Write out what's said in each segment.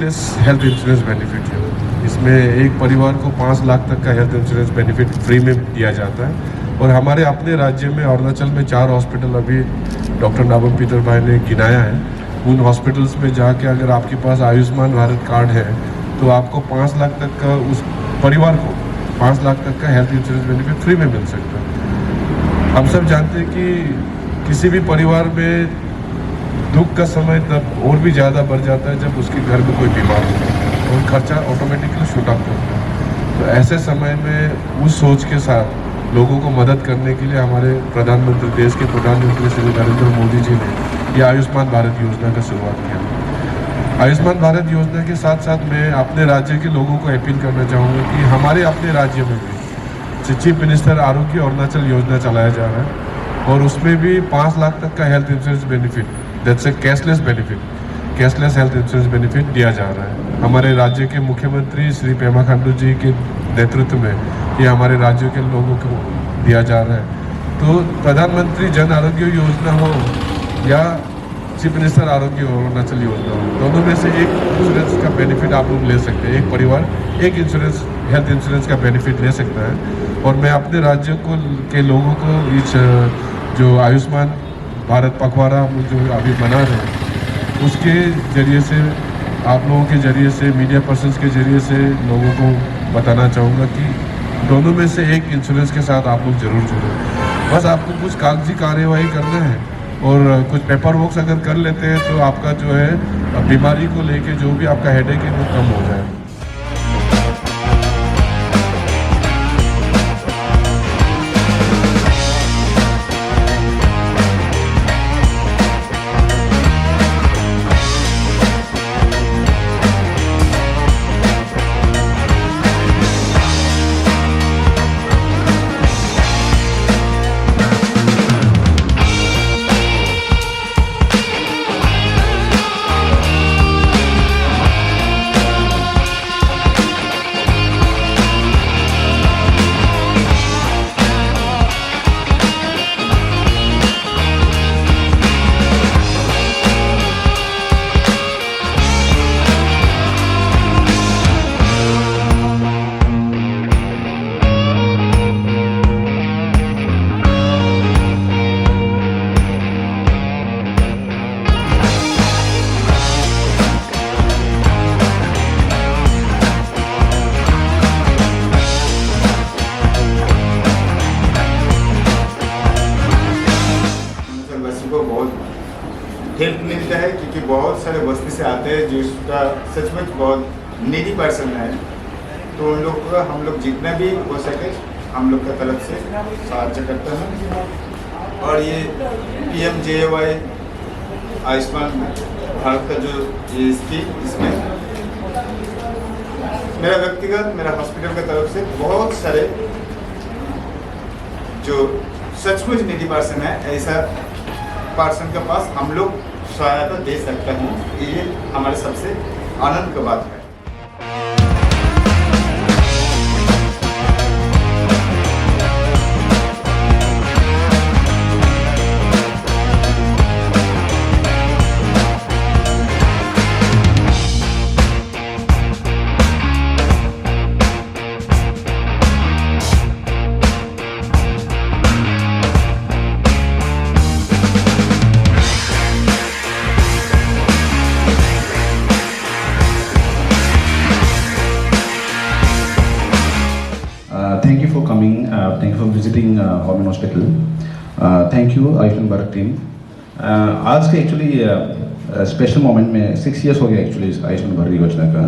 Cashless health insurance benefit है। इसमें एक परिवार को 5 लाख तक का हेल्थ इंश्योरेंस बेनिफिट फ्री में दिया जाता है। और हमारे अपने राज्य में अरुणाचल में 4 हॉस्पिटल अभी डॉक्टर नाबम पीटर भाई ने गिनाया है। उन हॉस्पिटल्स में जाके अगर आपके पास आयुष्मान भारत कार्ड है तो आपको 5 लाख तक का, उस परिवार को 5 लाख तक का हेल्थ इंश्योरेंस बेनिफिट फ्री में मिल सकता है। हम सब जानते हैं कि किसी भी परिवार में दुख का समय तब और भी ज़्यादा बढ़ जाता है जब उसके घर में कोई बीमार होता है और खर्चा ऑटोमेटिकली शूट अप होता है। तो ऐसे समय में उस सोच के साथ लोगों को मदद करने के लिए हमारे प्रधानमंत्री, देश के प्रधानमंत्री श्री नरेंद्र मोदी जी ने ये आयुष्मान भारत योजना का शुरुआत किया। आयुष्मान भारत योजना के साथ साथ मैं अपने राज्य के लोगों को अपील करना चाहूँगा कि हमारे अपने राज्य में भी चीफ मिनिस्टर आरोग्य अरुणाचल योजना चलाया जा रहा है और उसमें भी 5 लाख तक का health insurance benefit, that's a cashless benefit, cashless health insurance benefit दिया जा रहा है। हमारे राज्य के मुख्यमंत्री श्री पेमा खांडू जी के नेतृत्व में ये हमारे राज्यों के लोगों को दिया जा रहा है। तो प्रधानमंत्री जन आरोग्य योजना हो या चीफ मिनिस्टर आरोग्य अरुणाचल योजना हो, दोनों में से एक इंश्योरेंस का बेनिफिट आप लोग ले सकते हैं। एक परिवार एक इंश्योरेंस, हेल्थ इंश्योरेंस का बेनिफिट ले सकता है। और मैं अपने राज्य के लोगों को इस जो आयुष्मान भारत पखवाड़ा हम जो अभी मना रहे हैं उसके ज़रिए से, आप लोगों के ज़रिए से, मीडिया पर्सन्स के ज़रिए से लोगों को बताना चाहूँगा कि दोनों में से एक इंश्योरेंस के साथ आप लोग ज़रूर जुड़ें। बस आपको कुछ कागजी कार्यवाही करना है और कुछ पेपर वर्क अगर कर लेते हैं तो आपका जो है बीमारी को लेके जो भी आपका हेडेक है वो कम हो जाए। हेल्प मिलता है क्योंकि बहुत सारे बस्ती से आते हैं जिसका सचमुच बहुत नीडी पर्सन है। तो उन लोग को हम लोग जितना भी हो सके हम लोग का तरफ से सहायता करते हैं। और ये PMJAY आयुष्मान भारत का जो ये स्कीम, इसमें मेरा व्यक्तिगत, मेरा हॉस्पिटल की तरफ से बहुत सारे जो सचमुच नीडी पर्सन है, ऐसा पर्सन के पास हम लोग सहायता दे सकते हैं। ये हमारे सबसे आनंद की बात है। Thank you for coming. Thank you for visiting Hormone Hospital. Thank you Ayushman Bharat team. आज के एक्चुअली स्पेशल मोमेंट में 6 इयर्स हो गया एक्चुअली इस आयुष्मान भारत योजना का।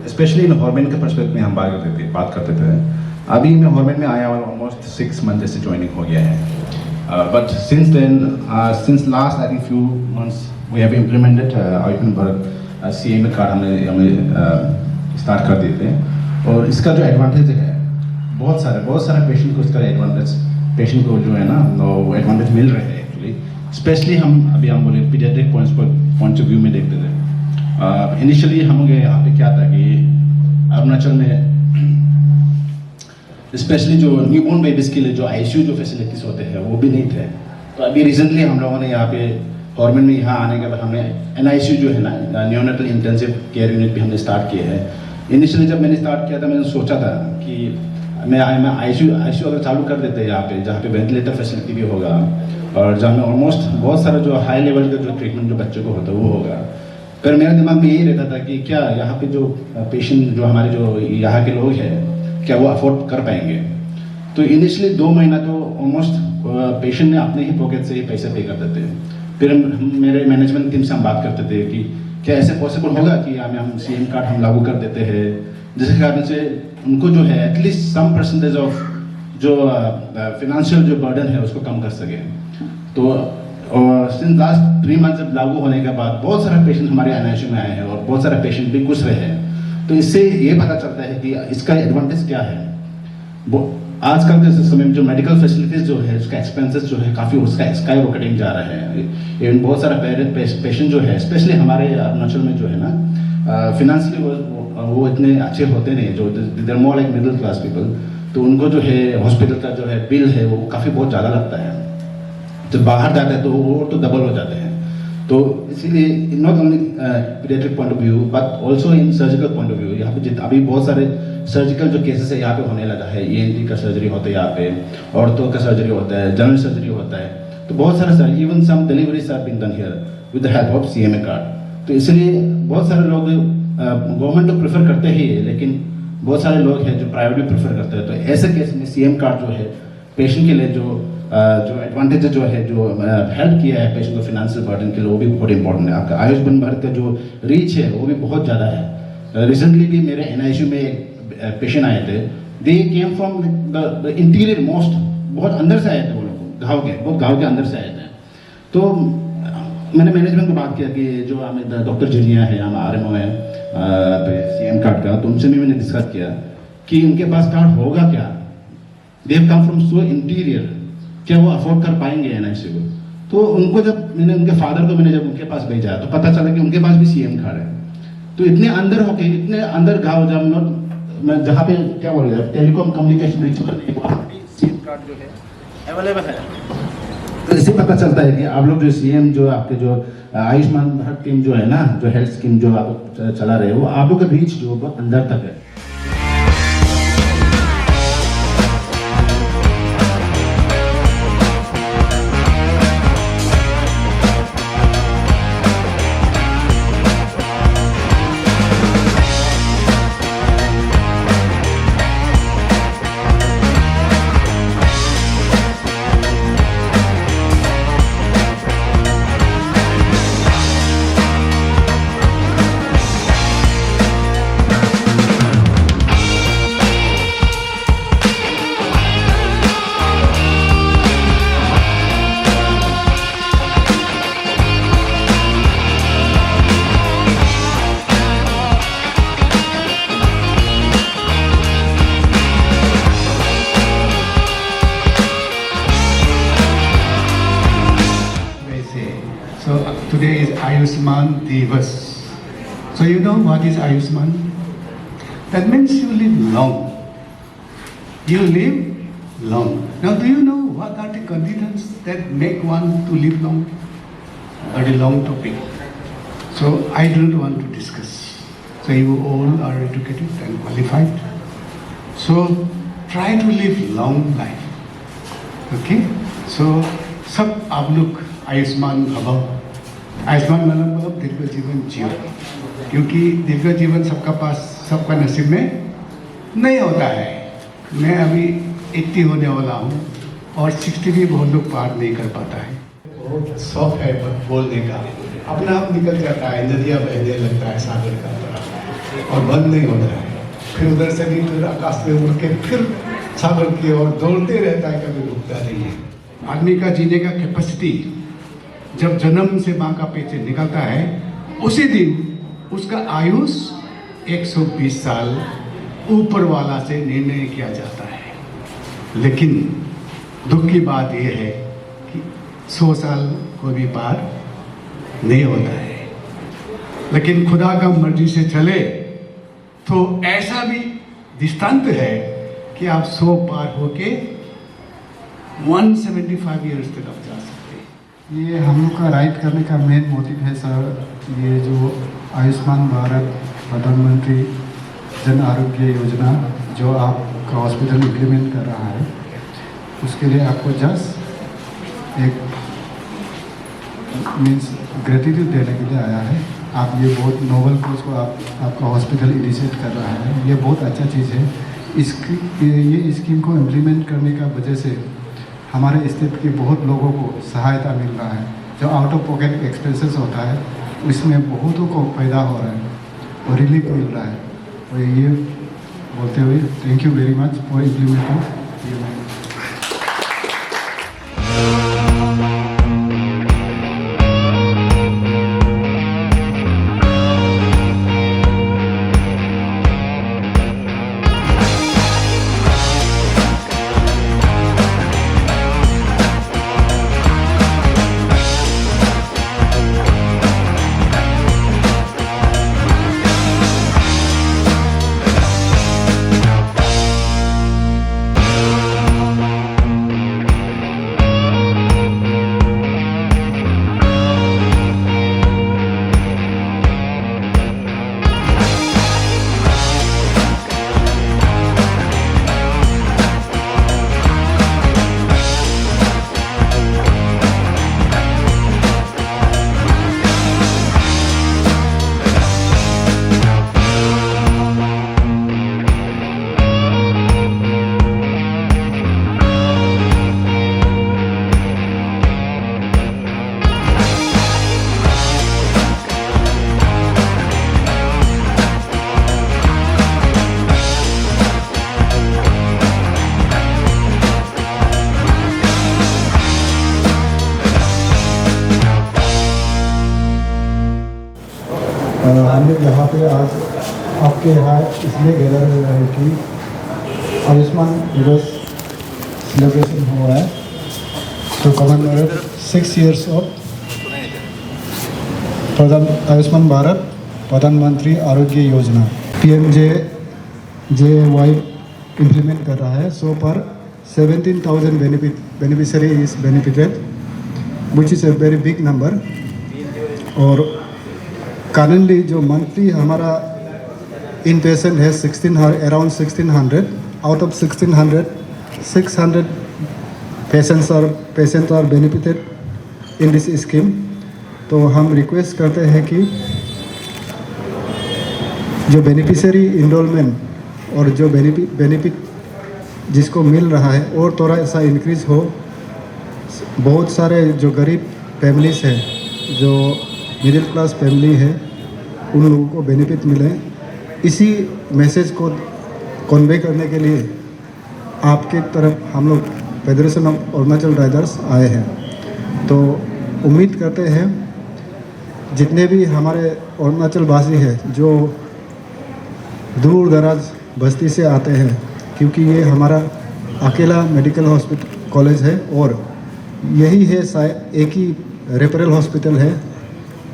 स्पेशली इन हॉर्मोन के पर्सपेक्टिव में हम बात करते थे। अभी मैं हॉर्मोन में आया और ऑलमोस्ट 6 मंथ से ज्वाइनिंग हो गया है। But since then, since last I think few months we have implemented Ayushman Bharat CMA card हमने स्टार्ट कर दिए थे। और इसका जो एडवांटेज है, बहुत सारे पेशेंट को इसका एडवांटेज, पेशेंट को जो है ना वो एडवांटेज मिल रहे हैं एक्चुअली। स्पेशली हम बोले पीडियाट्रिक पॉइंट ऑफ व्यू में देखते थे। इनिशियली हम लोग यहाँ पे क्या था कि अरुणाचल में स्पेशली जो न्यूबॉर्न बेबीज के लिए जो ICU जो फैसिलिटीज होते हैं वो भी नहीं थे। तो अभी रिसेंटली हम लोगों ने यहाँ पे हॉर्मन में यहाँ आने के बाद हमने NICU जो है ना, न्योनेटल इंटेंसिव केयर यूनिट भी हमने स्टार्ट किया है। इनिशियली जब मैंने स्टार्ट किया था, मैंने सोचा था कि मैं ICU अगर चालू कर देते हैं यहाँ पे, जहाँ पे वेंटिलेटर फैसिलिटी भी होगा और जहाँ में ऑलमोस्ट बहुत सारा जो हाई लेवल का जो ट्रीटमेंट जो बच्चों को होता है वो होगा। पर मेरे दिमाग में यही रहता था कि क्या यहाँ पे जो पेशेंट जो हमारे जो यहाँ के लोग हैं, क्या वो अफोर्ड कर पाएंगे। तो इनिशियली 2 महीना तो ऑलमोस्ट पेशेंट ने अपने ही पॉकेट से ही पैसे पे कर देते हैं। फिर मेरे मैनेजमेंट टीम से हम बात करते थे कि क्या ऐसे पॉसिबल होगा कि हम CM कार्ड हम लागू कर देते हैं, जिसके कारण से उनको जो है एटलीस्ट सम परसेंटेज ऑफ जो फिनेंशियल जो बर्डन है उसको कम कर सके। तो सिंस लास्ट 3 मंथ जब लागू होने के बाद बहुत सारे पेशेंट हमारे NICU में आए हैं और बहुत सारे पेशेंट भी खुश रहे हैं। तो इससे ये पता चलता है कि इसका एडवांटेज क्या है। आजकल के समय में जो मेडिकल फैसिलिटीज जो है, उसका एक्सपेंसेस जो है काफ़ी उसका स्काई रॉकेटिंग जा रहा है। इवन बहुत सारा पेशेंट जो है, स्पेशली हमारे अरुणाचल में जो है ना, फिनेंशियली वो इतने अच्छे होते नहीं, जो there more like middle class people. तो उनको जो है हॉस्पिटल का जो है बिल है वो काफ़ी बहुत ज़्यादा लगता है। जब बाहर जाते हैं तो वो तो डबल हो जाते हैं। तो इसीलिए not only paediatric point of view but also in surgical point of view, यहाँ पे अभी बहुत सारे सर्जिकल जो केसेस है यहाँ पे होने लगा है। ENT का सर्जरी होता है यहाँ पे, ऑर्थो का सर्जरी होता है, जनरल सर्जरी होता है। तो बहुत सारे surgery, even some deliveries are being done here with the help of CMA card. तो इसलिए बहुत सारे लोग गवर्नमेंट तो प्रेफर करते ही है, लेकिन बहुत सारे लोग हैं जो प्राइवेट भी प्रेफर करते हैं। तो ऐसे केस में CM कार्ड जो है पेशेंट के लिए जो एडवांटेज जो है, जो हेल्प किया है पेशेंट को फिनेंशियल बर्डन के लिए, वो भी बहुत इंपॉर्टेंट है। आपका आयुष्मान भारत का जो रीच है वो भी बहुत ज़्यादा है। रिसेंटली भी मेरे NICU में एक पेशेंट आए थे, they came from the interior most, बहुत अंदर से आए थे वो लोग, बहुत गाँव के अंदर से आए थे। तो मैंने मैनेजमेंट को बात किया कि जो हमें डॉक्टर जिनिया है, हम RMO है CM कार्ड का, तो उनसे भी मैंने डिस्कस किया कि उनके पास कार्ड होगा क्या। They have come from so interior, क्या वो अफोर्ड कर पाएंगे NICU को। तो उनको जब मैंने उनके फादर को मैंने जब उनके पास भेजा तो पता चला कि उनके पास भी CM कार्ड है। तो इतने अंदर होके, इतने अंदर गाँव जब मैं जहाँ पे क्या बोल रहे हैं टेलीकॉम कम्युनिकेशन रिच करने CM कार्ड जो है अवेलेबल है। तो इससे पता चलता है कि आप लोग जो CM जो आपके जो आयुष्मान भारत टीम जो है ना, जो हेल्थ स्कीम जो आप चला रहे हो, वो आप लोग का रीच जो बहुत अंदर तक है। So today is Ayushman Divas. So you know what is Ayushman? That means you live long. You live long. Now do you know what are the conditions that make one to live long? Very long topic. So I don't want to discuss. So you all are educated and qualified. So try to live long life. Okay? So सब आप लोग आयुष्मान भव, आयुष्मान मतलब दीर्घ जीवन जियो, क्योंकि दीर्घ जीवन सबका पास, सबका नसीब में नहीं होता है। मैं अभी 80 होने वाला हूँ और 60 भी बहुत लोग पार नहीं कर पाता है। बहुत शौक है बोलने का, अपना आप निकल जाता है, नदियाँ बहने लगता है सागर का तरह और बंद नहीं होता है। फिर उधर से भी फिर आकाश में उड़ के फिर सागर की ओर दौड़ते रहता है, कभी रुकता नहीं है। आदमी का जीने का कैपेसिटी जब जन्म से माँ का पेट से निकलता है, उसी दिन उसका आयुष 120 साल ऊपर वाला से निर्णय किया जाता है। लेकिन दुख की बात यह है कि 100 साल कोई भी पार नहीं होता है। लेकिन खुदा का मर्जी से चले तो ऐसा भी दृष्टांत है कि आप 100 पार होके 175 ईयर्स तक आप जा सकते हैं। ये हम लोग का राइट करने का मेन मोटिव है सर, ये जो आयुष्मान भारत प्रधानमंत्री जन आरोग्य योजना जो आपका हॉस्पिटल इम्प्लीमेंट कर रहा है, उसके लिए आपको जस्ट एक मीन्स ग्रेटिट्यूड देने के लिए आया है। आप ये बहुत नोबल कोर्स को आपका हॉस्पिटल इनिशिएट कर रहा है, ये बहुत अच्छा चीज़ है। ये स्कीम को इम्प्लीमेंट करने का वजह से हमारे स्टेट के बहुत लोगों को सहायता मिल रहा है। जो आउट ऑफ पॉकेट एक्सपेंसेस होता है उसमें बहुतों को पैदा हो रहा है और रिलीफ मिल रहा है। और ये बोलते हुए thank you very much for implementing. हम लोग यहाँ पे आज आपके यहाँ इसलिए गैदर हुए हैं कि आयुष्मान दिवस सेलिब्रेशन हो रहा है। तो commemorate 6 years of Ayushman Bharat प्रधानमंत्री आरोग्य योजना PMJAY इम्प्लीमेंट कर रहा है। सो पर 17,000 beneficiary is benefited which is a very big number. और करंटली जो मंथली हमारा इन पेशेंट है 1600 around 1600। Out of 1600 600 patients are benefited in this scheme. तो हम रिक्वेस्ट करते हैं कि जो बेनिफिशियरी इनरोलमेंट और जो बेनिफिट जिसको मिल रहा है और थोड़ा ऐसा इंक्रीज़ हो। बहुत सारे जो गरीब फैमिलीज़ हैं, जो मिडिल क्लास फैमिली है, उन लोगों को बेनिफिट मिले। इसी मैसेज को कन्वे करने के लिए आपके तरफ हम लोग फेडरेशन ऑफ अरुणाचल राइडर्स आए हैं। तो उम्मीद करते हैं जितने भी हमारे अरुणाचल वासी हैं जो दूर दराज बस्ती से आते हैं, क्योंकि ये हमारा अकेला मेडिकल हॉस्पिटल कॉलेज है और यही है एक ही रेफरल हॉस्पिटल है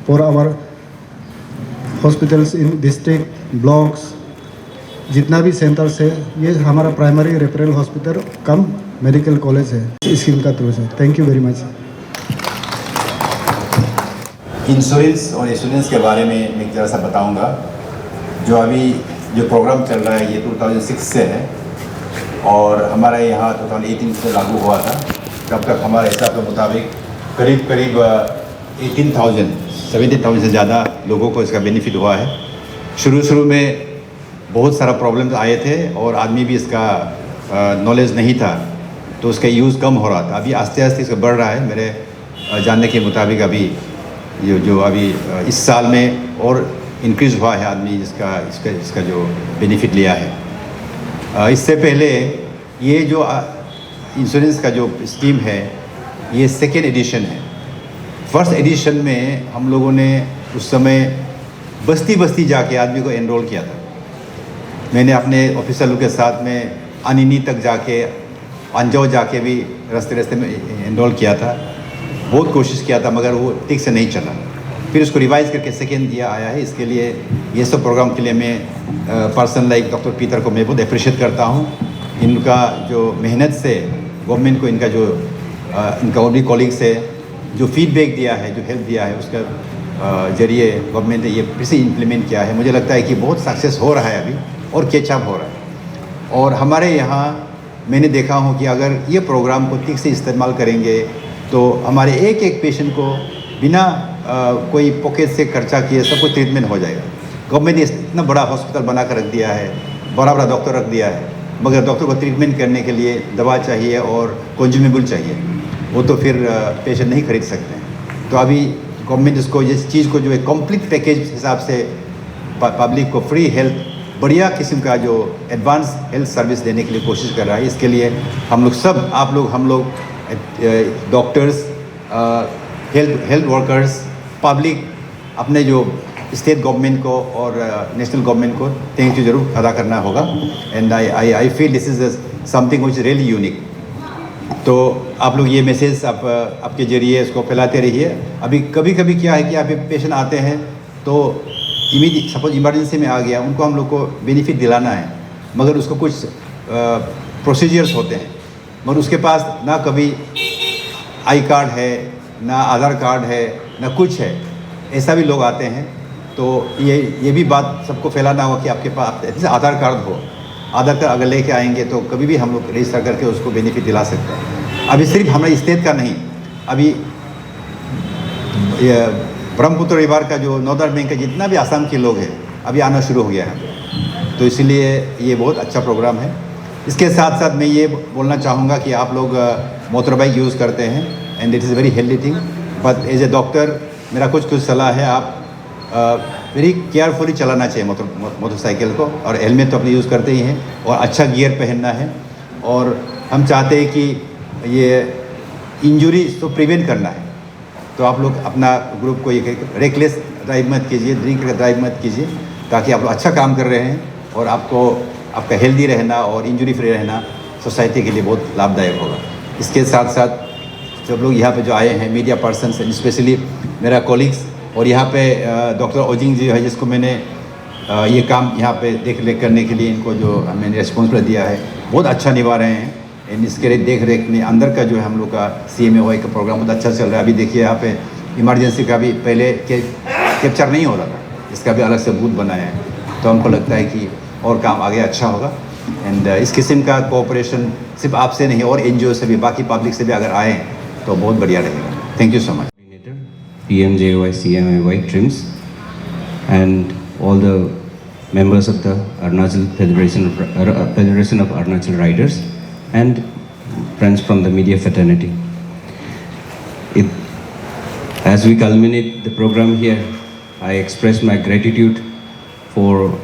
for our hospitals in district blocks. जितना भी सेंटर्स है ये हमारा primary referral hospital cum medical college है स्कीम का थ्रू से। Thank you very much. Insurance और इंश्योरेंस के बारे में मैं ज़रा सा बताऊंगा। जो अभी जो प्रोग्राम चल रहा है ये 2006 से है और हमारा यहाँ 2018 से लागू हुआ था। तब तक हमारे हिसाब के मुताबिक करीब 70,000 से ज़्यादा लोगों को इसका बेनिफिट हुआ है। शुरू में बहुत सारा प्रॉब्लम्स आए थे और आदमी भी इसका नॉलेज नहीं था, तो उसका यूज़ कम हो रहा था। अभी आस्ते आस्ते इसका बढ़ रहा है। मेरे जानने के मुताबिक अभी ये जो अभी इस साल में और इंक्रीज़ हुआ है आदमी इसका जो बेनिफिट लिया है। इससे पहले ये जो इंश्योरेंस का जो स्कीम है ये सेकेंड एडिशन है। फर्स्ट एडिशन में हम लोगों ने उस समय बस्ती बस्ती जाके आदमी को एनरोल किया था। मैंने अपने ऑफिसर के साथ में अनिनी तक जाके अंजाव जाके भी रास्ते में एनरोल किया था। बहुत कोशिश किया था मगर वो ठीक से नहीं चला। फिर उसको रिवाइज़ करके सेकेंड ईयर आया है। इसके लिए ये सब प्रोग्राम के लिए मैं पर्सन लाइक डॉक्टर पीटर को मैं बहुत अप्रिशिएट करता हूँ। इनका जो मेहनत से गवर्नमेंट को इनका और भी कॉलीग्स है जो फीडबैक दिया है, जो हेल्प दिया है, उसका जरिए गवर्नमेंट ने ये फिर से इम्प्लीमेंट किया है। मुझे लगता है कि बहुत सक्सेस हो रहा है अभी और कैचअप हो रहा है। और हमारे यहाँ मैंने देखा हूँ कि अगर ये प्रोग्राम को ठीक से इस्तेमाल करेंगे तो हमारे एक एक पेशेंट को बिना कोई पॉकेट से खर्चा किए सब कुछ ट्रीटमेंट हो जाएगा। गवर्नमेंट ने इतना बड़ा हॉस्पिटल बना कर रख दिया है, बड़ा बड़ा डॉक्टर रख दिया है, मगर डॉक्टर को ट्रीटमेंट करने के लिए दवा चाहिए और कंज्यूमेबल चाहिए, वो तो फिर पेशेंट नहीं खरीद सकते हैं। तो अभी गवर्नमेंट इसको इस चीज़ को जो है कम्प्लीट पैकेज हिसाब से पब्लिक को फ्री हेल्थ, बढ़िया किस्म का जो एडवांस हेल्थ सर्विस देने के लिए कोशिश कर रहा है। इसके लिए हम लोग सब, आप लोग, हम लोग, डॉक्टर्स, हेल्थ वर्कर्स, पब्लिक, अपने जो स्टेट गवर्नमेंट को और नेशनल गवर्नमेंट को थैंक यू जरूर अदा करना होगा। And I feel this is something which is really unique. तो आप लोग ये मैसेज आपके जरिए इसको फैलाते रहिए। अभी कभी कभी क्या है कि आप पेशेंट आते हैं तो सपोज इमरजेंसी में आ गया, उनको हम लोग को बेनिफिट दिलाना है, मगर उसको कुछ प्रोसीजर्स होते हैं, मगर उसके पास ना कभी आई कार्ड है, ना आधार कार्ड है, ना कुछ है। ऐसा भी लोग आते हैं। तो ये भी बात सबको फैलाना होगा कि आपके पास आधार कार्ड हो। आधार कार्ड अगर लेके आएंगे तो कभी भी हम लोग रजिस्टर करके उसको बेनिफिट दिला सकते हैं। अभी सिर्फ हमारे स्टेट का नहीं, अभी ब्रह्मपुत्र रिवर का जो नॉर्दर्न बैंक का जितना भी आसाम के लोग हैं अभी आना शुरू हो गया है। तो इसलिए ये बहुत अच्छा प्रोग्राम है। इसके साथ साथ मैं ये बोलना चाहूँगा कि आप लोग मोटर बाइक यूज़ करते हैं and it is very healthy thing, but as a doctor मेरा कुछ सलाह है, आप वेरी केयरफुली चलाना चाहिए मोटरसाइकिल को, और हेलमेट तो अपने यूज़ करते ही हैं, और अच्छा गियर पहनना है। और हम चाहते हैं कि ये इंजरी तो प्रिवेंट करना है। तो आप लोग अपना ग्रुप को ये रेकलेस ड्राइव मत कीजिए, ड्रिंक ड्राइव मत कीजिए, ताकि आप लोग अच्छा काम कर रहे हैं और आपका हेल्दी रहना और इंजरी फ्री रहना सोसाइटी के लिए बहुत लाभदायक होगा। इसके साथ साथ सब लोग यहाँ पे जो आए हैं, मीडिया पर्सन, स्पेशली मेरा कॉलीग्स, और यहाँ पे डॉक्टर ओजिंग जी है, जिसको मैंने ये काम यहाँ पे देख रेख करने के लिए इनको जो मैंने रिस्पॉन्सिबिलिटी दिया है, बहुत अच्छा निभा रहे हैं। एंड इसके देख रेख में अंदर का जो है हम लोग का CMAY का प्रोग्राम बहुत अच्छा चल रहा है। अभी देखिए यहाँ पे इमरजेंसी का भी पहले कैप्चर नहीं हो रहा था, इसका भी अलग से बूथ बनाया है। तो हमको लगता है कि और काम आगे अच्छा होगा। एंड इस किस्म का कोऑपरेशन सिर्फ आपसे नहीं और NGO से भी, बाकी पब्लिक से भी अगर आए तो बहुत बढ़िया रहेगा। Thank you so much. PMJAY, CMAY, TRIMS, and all the members of the Arunachal Federation of Arunachal Riders, and friends from the media fraternity. As we culminate the program here, I express my gratitude for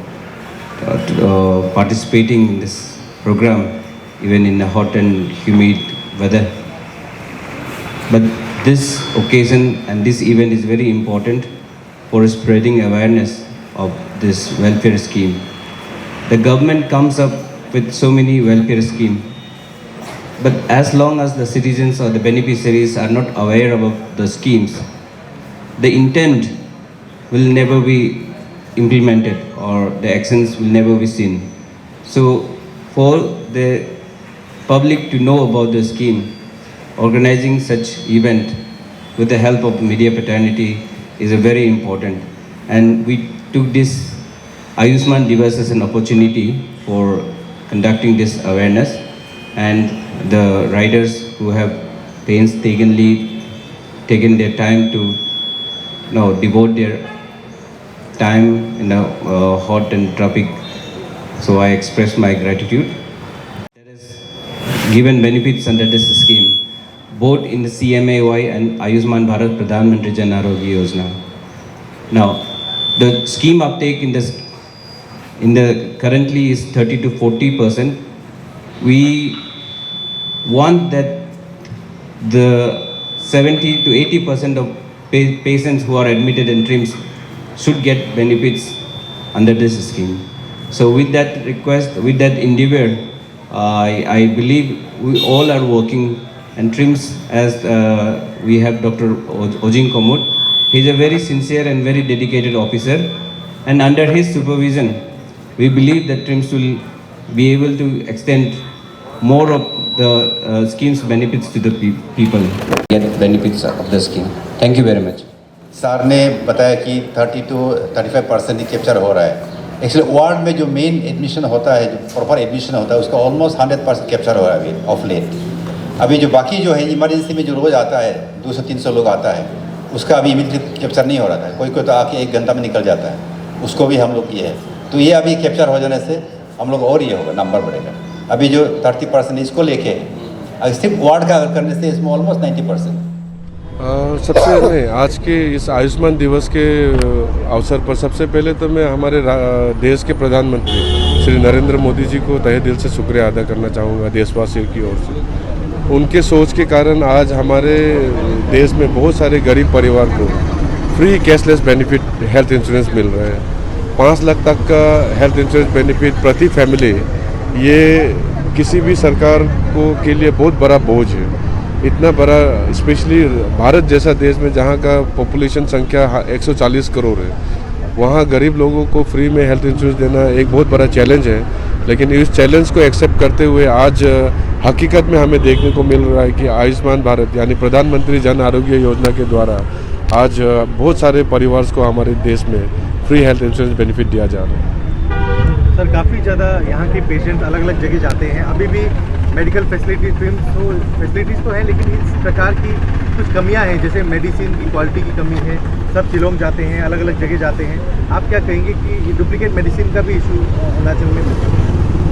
participating in this program, even in the hot and humid weather. But this occasion and this event is very important for spreading awareness of this welfare scheme. The government comes up with so many welfare schemes, but as long as the citizens or the beneficiaries are not aware about the schemes, the intent will never be implemented or the actions will never be seen. So for the public to know about the scheme, organizing such event with the help of media fraternity is a very important, and we took this Ayushman Divas as an opportunity for conducting this awareness, and the riders who have painstakingly taken their time to devote their time in a hot and traffic, so I express my gratitude. There is given benefits under this scheme, both in the CMAY and Ayushman Bharat Pradhan Mantri Jan Arogya Yojana. Now, the scheme uptake in the currently is 30 to 40%. We want that the 70 to 80% of patients who are admitted in TRIMS should get benefits under this scheme. So with that request, with that endeavor, I believe we all are working, and TRIMS, as we have Dr. Ojing Komut, he is a very sincere and very dedicated officer, and under his supervision, we believe that TRIMS will be able to extend more of the scheme's benefits to the people. Get benefits of the scheme. Thank you very much. Sir ने बताया कि 30 to 35% he capture हो रहा है। Actually ward में जो main admission होता है, जो प्रॉपर एडमिशन होता है, उसका ऑलमोस्ट 100% कैप्चर हो रहा है अभी ऑफ लेट। अभी जो बाकी जो है इमरजेंसी में जो रोज़ आता है 200-300 लोग आता है, उसका अभी इमीडिएटली कैप्चर नहीं हो रहा था। कोई कोई तो आके 1 घंटा में निकल जाता है, उसको भी हम लोग किए हैं। तो ये अभी कैप्चर हो जाने से हम लोग और ये होगा, नंबर बढ़ेगा। अभी जो 30% इसको लेके सिर्फ वार्ड का करने से इसमें ऑलमोस्ट 90%। सबसे पहले आज के इस आयुष्मान दिवस के अवसर पर सबसे पहले तो मैं हमारे देश के प्रधानमंत्री श्री नरेंद्र मोदी जी को तहे दिल से शुक्रिया अदा करना चाहूँगा देशवासियों की ओर से। उनके सोच के कारण आज हमारे देश में बहुत सारे गरीब परिवार को free cashless benefit health insurance मिल रहे हैं। 5 लाख तक का हेल्थ इंश्योरेंस बेनिफिट प्रति फैमिली, ये किसी भी सरकार को के लिए बहुत बड़ा बोझ है। इतना बड़ा, स्पेशली भारत जैसा देश में जहाँ का पॉपुलेशन संख्या 140 करोड़ है, वहाँ गरीब लोगों को फ्री में हेल्थ इंश्योरेंस देना एक बहुत बड़ा चैलेंज है। लेकिन इस चैलेंज को एक्सेप्ट करते हुए आज हकीकत में हमें देखने को मिल रहा है कि आयुष्मान भारत यानी प्रधानमंत्री जन आरोग्य योजना के द्वारा आज बहुत सारे परिवार को हमारे देश में फ्री हेल्थ इंश्योरेंस बेनिफिट दिया जा रहा है। सर, काफ़ी ज़्यादा यहाँ के पेशेंट अलग अलग जगह जाते हैं। अभी भी मेडिकल फैसिलिटीज़ तो हैं, लेकिन इस प्रकार की कुछ कमियां हैं, जैसे मेडिसिन की क्वालिटी की कमी है। सब शिलोंग जाते हैं, अलग अलग जगह जाते हैं। आप क्या कहेंगे कि ये डुप्लीकेट मेडिसिन का भी इशू अरुणाचल में?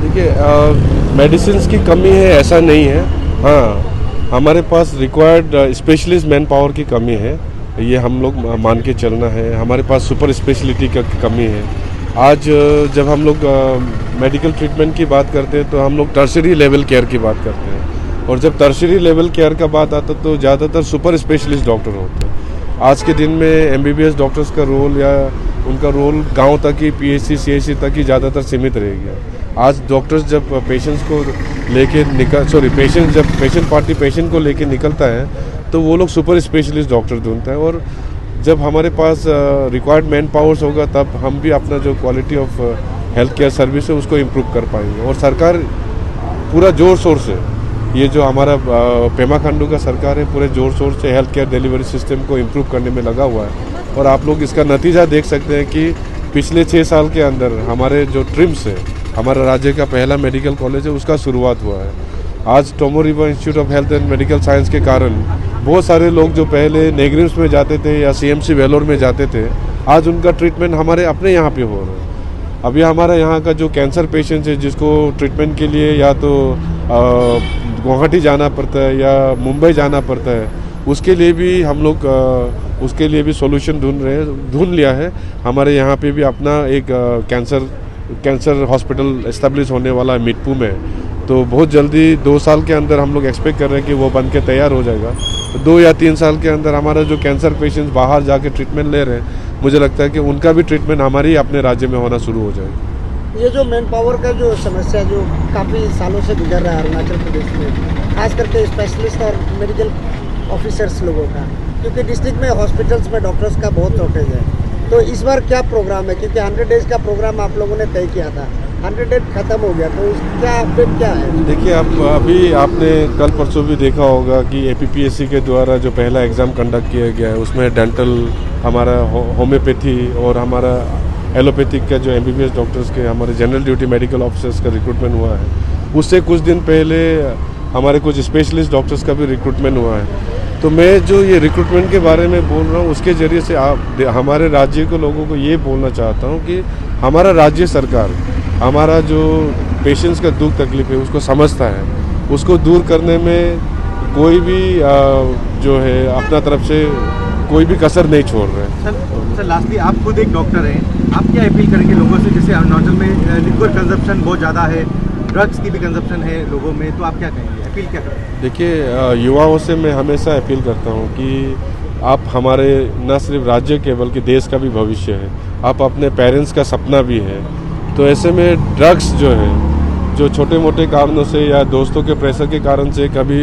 देखिए, मेडिसिन की कमी है ऐसा नहीं है। हाँ, हमारे पास रिक्वायर्ड स्पेशलिस्ट मैन पावर की कमी है, ये हम लोग मान के चलना है। हमारे पास सुपर स्पेशलिटी की कमी है। आज जब हम लोग मेडिकल ट्रीटमेंट की बात करते हैं तो हम लोग टर्शरी लेवल केयर की बात करते हैं, और जब टर्शरी लेवल केयर का बात आता है तो ज़्यादातर सुपर स्पेशलिस्ट डॉक्टर होते हैं। आज के दिन में MBBS डॉक्टर्स का रोल या उनका रोल गांव तक ही, PHC CHC तक ही ज़्यादातर सीमित रह गया। आज डॉक्टर्स जब पेशेंट्स को लेके पेशेंट पार्टी पेशेंट को लेके निकलता है तो वो लोग सुपर स्पेशलिस्ट डॉक्टर ढूंढता है। और जब हमारे पास रिक्वायर्ड मैन पावर्स होगा तब हम भी अपना जो quality of health care service है उसको इम्प्रूव कर पाएंगे। और सरकार पूरा जोर शोर से, ये जो हमारा पेमा खांडू का सरकार है, पूरे जोर शोर से हेल्थ केयर डिलीवरी सिस्टम को इम्प्रूव करने में लगा हुआ है। और आप लोग इसका नतीजा देख सकते हैं कि पिछले 6 साल के अंदर हमारे जो ट्रिम्स है, हमारा राज्य का पहला मेडिकल कॉलेज है, उसका शुरुआत हुआ है। आज Tomo Riba institute of health and medical science के कारण बहुत सारे लोग जो पहले नेग्रिम्स में जाते थे या CMC वेलोर में जाते थे, आज उनका ट्रीटमेंट हमारे अपने यहाँ पे हो रहा है। अभी हमारा यहाँ का जो कैंसर पेशेंट है, जिसको ट्रीटमेंट के लिए या तो गुवाहाटी जाना पड़ता है या मुंबई जाना पड़ता है, उसके लिए भी हम लोग उसके लिए भी सॉल्यूशन ढूंढ लिया है। हमारे यहाँ पे भी अपना एक कैंसर हॉस्पिटल इस्टेब्लिश होने वाला है मिटपू में। तो बहुत जल्दी 2 साल के अंदर हम लोग एक्सपेक्ट कर रहे हैं कि वो बन के तैयार हो जाएगा। 2 या 3 साल के अंदर हमारा जो कैंसर पेशेंट्स बाहर जाके ट्रीटमेंट ले रहे हैं, मुझे लगता है कि उनका भी ट्रीटमेंट हमारे ही अपने राज्य में होना शुरू हो जाएगा। ये जो मैन पावर का जो समस्या जो काफ़ी सालों से गुजर रहा है अरुणाचल प्रदेश में, खास करके स्पेशलिस्ट और मेडिकल ऑफिसर्स लोगों का, क्योंकि डिस्ट्रिक्ट में हॉस्पिटल्स में डॉक्टर्स का बहुत शॉर्टेज है। तो इस बार क्या प्रोग्राम है, क्योंकि 100 डेज का प्रोग्राम आप लोगों ने तय किया था, 100 डेज खत्म हो गया, तो उसका अपडेट क्या है? देखिए, अभी आपने कल परसों भी देखा होगा कि APPSC के द्वारा जो पहला एग्ज़ाम कंडक्ट किया गया है, उसमें डेंटल, हमारा होम्योपैथी और हमारा एलोपैथिक का जो MBBS डॉक्टर्स के, हमारे जनरल ड्यूटी मेडिकल ऑफिसर्स का रिक्रूटमेंट हुआ है। उससे कुछ दिन पहले हमारे कुछ स्पेशलिस्ट डॉक्टर्स का भी रिक्रूटमेंट हुआ है। तो मैं जो ये रिक्रूटमेंट के बारे में बोल रहा हूँ, उसके ज़रिए से हमारे राज्य के लोगों को ये बोलना चाहता हूँ कि हमारा राज्य सरकार हमारा जो पेशेंट्स का दुख तकलीफ है उसको समझता है, उसको दूर करने में कोई भी जो है अपना तरफ से कोई भी कसर नहीं छोड़ रहे हैं। सर लास्टली, आप खुद एक डॉक्टर हैं, आप क्या अपील करेंगे लोगों से? जैसे अरुणाचल में लिक्विड कंजप्शन बहुत ज़्यादा है, ड्रग्स की भी कंजप्शन है लोगों में, तो आप क्या कहेंगे, अपील क्या करेंगे? देखिए, युवाओं से मैं हमेशा अपील करता हूँ कि आप हमारे न सिर्फ राज्य के बल्कि देश का भी भविष्य है, आप अपने पेरेंट्स का सपना भी है। तो ऐसे में ड्रग्स जो है, जो छोटे मोटे कारणों से या दोस्तों के प्रेशर के कारण से कभी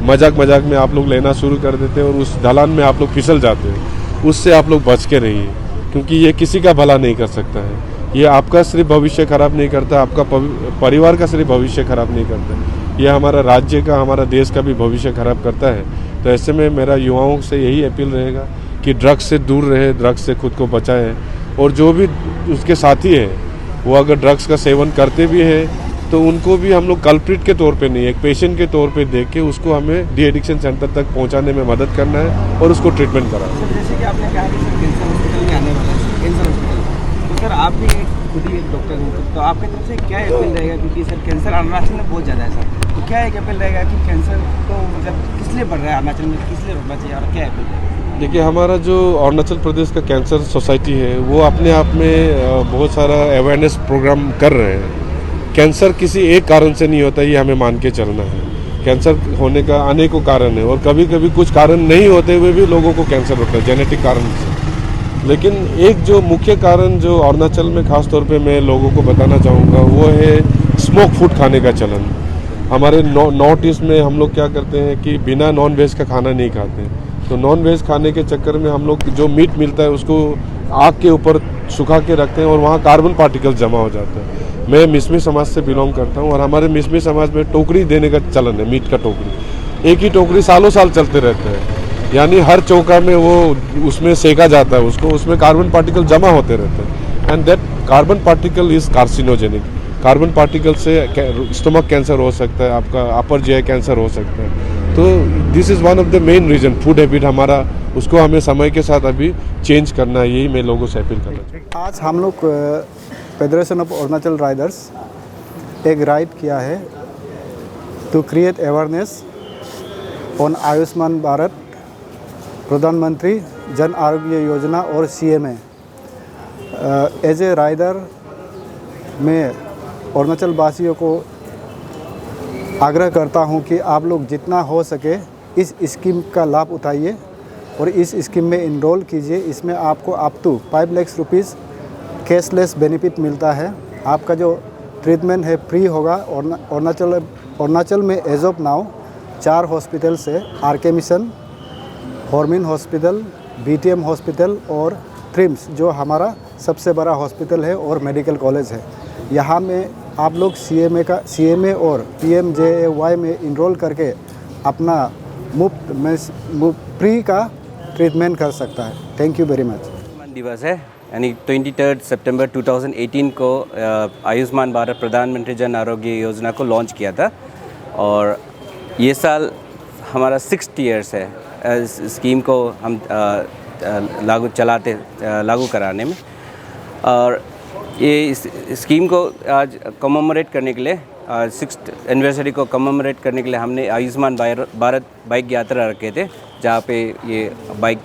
मजाक में आप लोग लेना शुरू कर देते हैं और उस ढलान में आप लोग फिसल जाते हैं, उससे आप लोग बच के रहिए, क्योंकि ये किसी का भला नहीं कर सकता है। ये आपका सिर्फ भविष्य खराब नहीं करता, आपका परिवार का सिर्फ भविष्य खराब नहीं करता। यह हमारा राज्य का, हमारा देश का भी भविष्य खराब करता है। तो ऐसे में मेरा युवाओं से यही अपील रहेगा कि ड्रग्स से दूर रहे, ड्रग्स से खुद को बचाएं, और जो भी उसके साथी हैं वो अगर ड्रग्स का सेवन करते भी हैं तो उनको भी हम लोग कल्प्रिट के तौर पे नहीं, एक पेशेंट के तौर पे देख के उसको हमें डी एडिक्शन सेंटर तक पहुंचाने में मदद करना है और उसको ट्रीटमेंट कराना है। जैसे कि आपने कहा कि सर कैंसर हॉस्पिटल में आने वाला है, कैंसर हॉस्पिटल, तो सर आप भी खुद ही एक डॉक्टर हैं, तो आपकी तरफ से क्या अपील रहेगा, क्योंकि सर कैंसर अरुणाचल में बहुत ज़्यादा है सर, तो क्या एक अपील रहेगा कि कैंसर को मतलब किस लिए बढ़ रहा है अरुणाचल में, किस लिए रोकना चाहिए और क्या अपील रहेगा? देखिए, हमारा जो अरुणाचल प्रदेश का कैंसर सोसाइटी है वो अपने आप में बहुत सारा अवेयरनेस प्रोग्राम कर रहे हैं। कैंसर किसी एक कारण से नहीं होता, ये हमें मान के चलना है। कैंसर होने का अनेकों कारण है और कभी कभी कुछ कारण नहीं होते हुए भी लोगों को कैंसर होता है जेनेटिक कारण से। लेकिन एक जो मुख्य कारण जो अरुणाचल में खास तौर पे मैं लोगों को बताना चाहूँगा वो है स्मोक फूड खाने का चलन। हमारे नॉर्थ ईस्ट में हम लोग क्या करते हैं कि बिना नॉन वेज का खाना नहीं खाते, तो नॉन वेज खाने के चक्कर में हम लोग जो मीट मिलता है उसको आग के ऊपर सुखा के रखते हैं और वहाँ कार्बन पार्टिकल जमा हो जाता है। मैं मिसमी समाज से बिलोंग करता हूँ और हमारे मिसमी समाज में टोकरी देने का चलन है, मीट का टोकरी। एक ही टोकरी सालों साल चलते रहते हैं, यानी हर चौका में वो उसमें सेका जाता है उसको, उसमें कार्बन पार्टिकल जमा होते रहते हैं and that carbon particle is carcinogenic. Carbon particle से स्टमक कैंसर हो सकता है, आपका अपर जीआई कैंसर हो सकता है। तो this is one of the main reason, food habit हमारा, उसको हमें समय के साथ अभी चेंज करना है, यही मैं लोगों से अपील करना चाहूँगा। आज हम लोग फेडरेशन ऑफ अरुणाचल राइडर्स एक राइड किया है to create awareness on Ayushman Bharat, Pradhan Mantri Jan Arogya Yojana और CMA। एज ए राइडर मैं अरुणाचल वासियों को आग्रह करता हूं कि आप लोग जितना हो सके इस स्कीम का लाभ उठाइए और इस स्कीम में इनरोल कीजिए। इसमें आपको up to 5 lakh rupees cashless benefit मिलता है। आपका जो ट्रीटमेंट है फ्री होगा। अरुणाचल में एज ऑफ नाउ 4 हॉस्पिटल्स है, RK मिशन, हॉर्मिन हॉस्पिटल, BTM हॉस्पिटल और ट्रिम्स जो हमारा सबसे बड़ा हॉस्पिटल है और मेडिकल कॉलेज है। यहाँ में आप लोग CMA और PMJAY में इनरोल करके अपना मुफ्त फ्री का ट्रीटमेंट कर सकता है। Thank you very much. दिवस है, यानी 23 सितंबर 2018 को आयुष्मान भारत प्रधानमंत्री जन आरोग्य योजना को लॉन्च किया था और ये साल हमारा 6th ईयर्स है इस स्कीम को हम लागू कराने में। और ये इस स्कीम को आज कमेमोरेट करने के लिए 6th एनिवर्सरी को कमेमोरेट करने के लिए हमने आयुष्मान भारत बाइक यात्रा रखे थे, जहाँ पे ये bike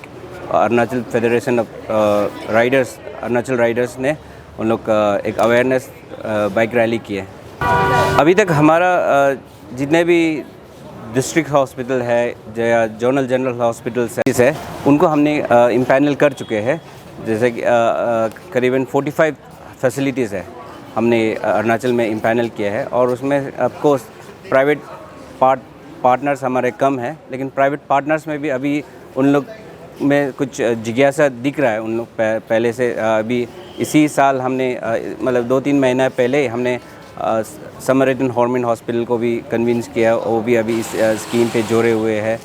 Arunachal federation of Riders, Arunachal Riders ने उन लोग एक अवेयरनेस बाइक रैली की है। अभी तक हमारा जितने भी डिस्ट्रिक्ट हॉस्पिटल है या जोनल जनरल हॉस्पिटल्स है उनको हमने इम्पैनल कर चुके हैं। जैसे कि करीबन 45 फैसिलिटीज़ है हमने अरुणाचल में इम्पैनल किया है और उसमें ऑफकोर्स प्राइवेट पार्टनर्स हमारे कम है, लेकिन प्राइवेट पार्टनर्स में भी अभी उन लोग में कुछ जिज्ञासा दिख रहा है। उन लोग पहले से अभी इसी साल हमने मतलब 2-3 महीना पहले हमने समरटन हॉर्मिन हॉस्पिटल को भी कन्विंस किया, वो भी अभी इस स्कीम पे जोड़े हुए हैं।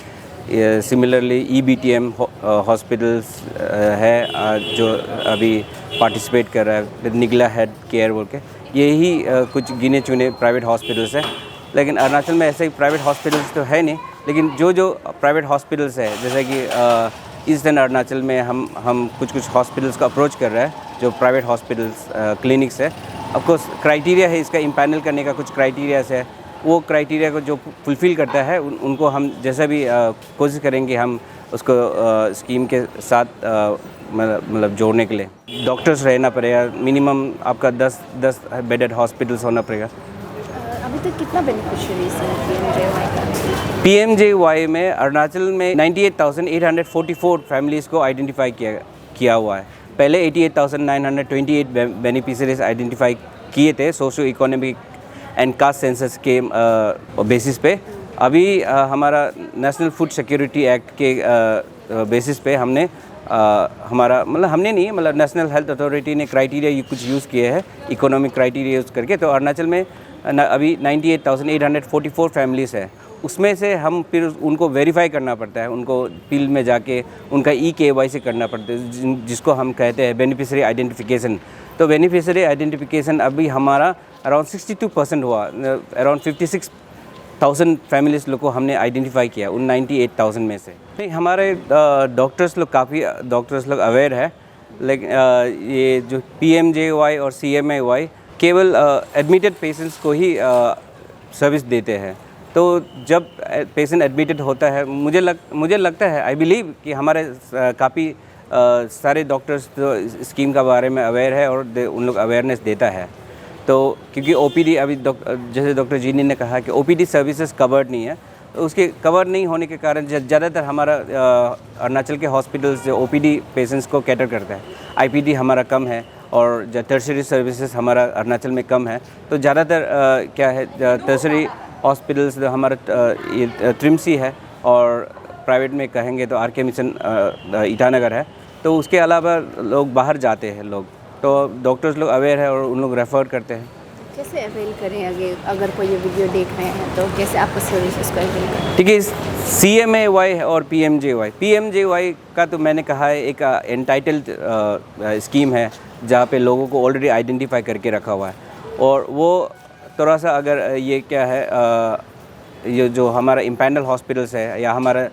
सिमिलरली EBTM हॉस्पिटल्स है जो अभी पार्टिसिपेट कर रहा है विद निगला हेड केयर बोल के। यही कुछ गिने चुने प्राइवेट हॉस्पिटल्स हैं, लेकिन अरुणाचल में ऐसे प्राइवेट हॉस्पिटल्स तो है नहीं। लेकिन जो प्राइवेट हॉस्पिटल्स है जैसे कि ईस्टर्न अरुणाचल में हम कुछ हॉस्पिटल्स को अप्रोच कर रहे हैं जो प्राइवेट हॉस्पिटल्स क्लिनिक्स है। ऑफकोर्स क्राइटेरिया है इसका, इम्पैनल करने का कुछ क्राइटेरियाज है, वो क्राइटेरिया को जो फुलफ़िल करता है उनको हम जैसा भी कोशिश करेंगे हम उसको स्कीम के साथ मतलब जोड़ने के लिए। डॉक्टर्स रहना पड़ेगा, मिनिमम आपका 10 बेडेड हॉस्पिटल्स होना पड़ेगा। अभी तक कितना बेनिफिशियरीज है PMJY में अरुणाचल में 98,844 फैमिलीज़ को आइडेंटिफाई किया हुआ है। पहले 88,928 बेनिफिशियरीज आइडेंटिफाई किए थे socio economic and caste census के बेसिस पे। अभी हमारा नेशनल फूड सिक्योरिटी एक्ट के बेसिस पे हमने हमारा हमने नहीं नेशनल हेल्थ अथॉरिटी ने क्राइटेरिया कुछ यूज़ किए हैं, इकोनॉमिक क्राइटेरिया यूज़ करके। तो अरुणाचल में अभी 98,844 फैमिलीज़ है, उसमें से हम फिर उनको वेरीफाई करना पड़ता है, उनको फील्ड में जाके उनका KYC करना पड़ता है, जिसको हम कहते हैं बेनिफिशियरी आइडेंटिफिकेशन। तो बेनिफिशियरी आइडेंटिफिकेशन अभी हमारा अराउंड 62% हुआ, अराउंड 56,000 फैमिलीज़ लोग को हमने आइडेंटिफाई किया उन 98,000 में से। नहीं, हमारे डॉक्टर्स लोग काफ़ी अवेयर है, लेकिन ये जो PMJY और CMAY केवल एडमिटेड पेशेंट्स को ही सर्विस देते हैं। तो जब पेशेंट एडमिटेड होता है, मुझे लगता है, आई बिलीव कि हमारे काफ़ी सारे डॉक्टर्स तो स्कीम का बारे में अवेयर है और उन लोग अवेयरनेस देता है। तो क्योंकि OPD अभी जैसे डॉक्टर जीनी ने कहा कि OPD सर्विसेज कवर्ड नहीं है, तो उसके कवर नहीं होने के कारण ज़्यादातर हमारा अरुणाचल के हॉस्पिटल्स जो OPD पेशेंट्स को कैटर करता है, IPD हमारा कम है और जो टर्शरी सर्विसेज हमारा अरुणाचल में कम है। तो ज़्यादातर क्या है, टर्शरी हॉस्पिटल्स जो हमारा ये ट्रिम्सी है और प्राइवेट में कहेंगे तो RK मिशन ईटानगर है। तो उसके अलावा लोग बाहर जाते हैं लोग, तो डॉक्टर्स लोग अवेयर है और उन लोग रेफ़र करते हैं। कैसे अवेल करें अगर कोई ये वीडियो देख रहे हैं तो कैसे आपको सर्विसेज को अवेल करें? ठीक है, CMAY और PMJY का तो मैंने कहा है एक एंटाइटल्ड स्कीम है जहाँ पे लोगों को ऑलरेडी आइडेंटिफाई करके रखा हुआ है। और वो थोड़ा सा अगर ये क्या है, ये जो हमारा इम्पैनल हॉस्पिटल्स है या हमारा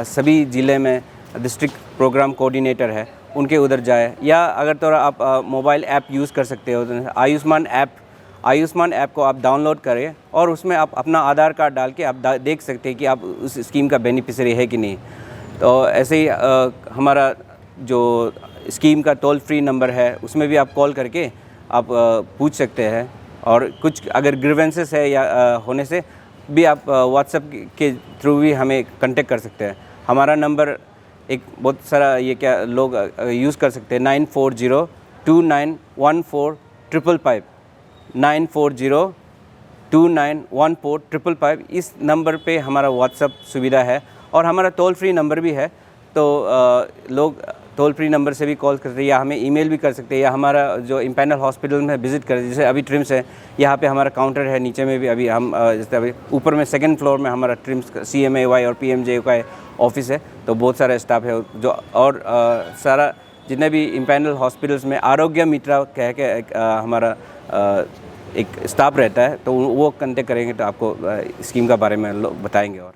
सभी ज़िले में डिस्ट्रिक्ट प्रोग्राम कोऑर्डिनेटर है, उनके उधर जाए, या अगर थोड़ा आप मोबाइल ऐप यूज़ कर सकते हो, तो आयुष्मान ऐप को आप डाउनलोड करें और उसमें आप अपना आधार कार्ड डाल के आप देख सकते हैं कि आप उस स्कीम का बेनिफिशियरी है कि नहीं। तो ऐसे ही हमारा जो स्कीम का टोल फ्री नंबर है, उसमें भी आप कॉल करके आप पूछ सकते हैं। और कुछ अगर ग्रीवेंसेस है या होने से भी आप व्हाट्सएप के थ्रू भी हमें कांटेक्ट कर सकते हैं। हमारा नंबर एक बहुत सारा ये क्या लोग यूज़ कर सकते हैं, 9402914555 9402914555। इस नंबर पे हमारा व्हाट्सएप सुविधा है और हमारा टोल फ्री नंबर भी है। तो लोग टोल फ्री नंबर से भी कॉल करते हैं या हमें ईमेल भी कर सकते हैं, या हमारा जो इम्पैनल हॉस्पिटल में विज़िट करें, जैसे अभी ट्रिम्स है, यहाँ पे हमारा काउंटर है, नीचे में भी अभी हम जैसे अभी ऊपर में 2nd फ्लोर में हमारा ट्रिम्स CMAY और PMJY का ऑफिस है। तो बहुत सारा स्टाफ है जो, और सारा जितने भी इम्पैनल हॉस्पिटल्स में आरोग्य मित्र कह के हमारा एक स्टाफ रहता है, तो वो कॉन्टेक्ट करेंगे तो आपको स्कीम का बारे में लोग बताएंगे। और